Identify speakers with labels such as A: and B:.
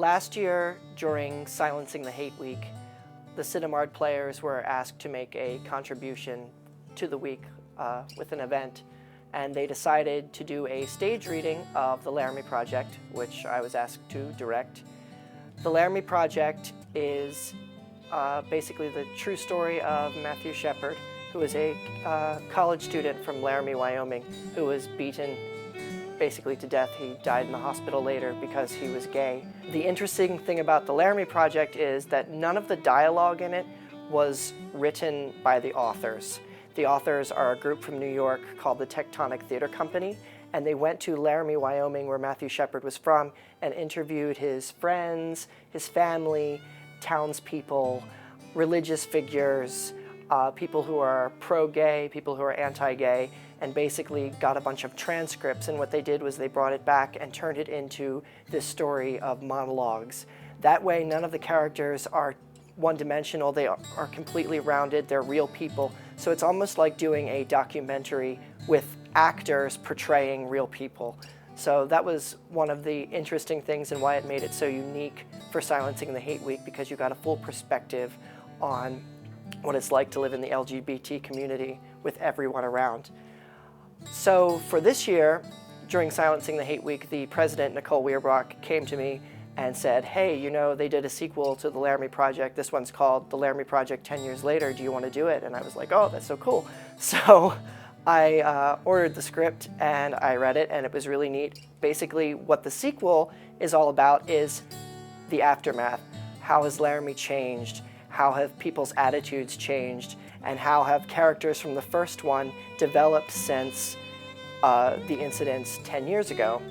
A: Last year, during Silencing the Hate Week, the Cinemart players were asked to make a contribution to the week with an event, and they decided to do a stage reading of The Laramie Project, which I was asked to direct. The Laramie Project is basically the true story of Matthew Shepard, who is a college student from Laramie, Wyoming, who was beaten basically to death. He died in the hospital later because he was gay. The interesting thing about the Laramie Project is that none of the dialogue in it was written by the authors. The authors are a group from New York called the Tectonic Theater Company, and they went to Laramie, Wyoming, where Matthew Shepard was from, and interviewed his friends, his family, townspeople, religious figures, people who are pro-gay, people who are anti-gay, and basically got a bunch of transcripts. And what they did was they brought it back and turned it into this story of monologues. That way, none of the characters are one-dimensional. They are completely rounded. They're real people. So it's almost like doing a documentary with actors portraying real people. So that was one of the interesting things and why it made it so unique for Silencing the Hate Week, because you got a full perspective on what it's like to live in the LGBT community with everyone around. So for this year, during Silencing the Hate Week, the president, Nicole Weerbach, came to me and said, hey, you know, they did a sequel to The Laramie Project. This one's called The Laramie Project 10 Years Later. Do you want to do it? And I was like, oh, that's so cool. So I ordered the script and I read it, and it was really neat. Basically, what the sequel is all about is the aftermath. How has Laramie changed? How have people's attitudes changed? And how have characters from the first one developed since the incidents 10 years ago?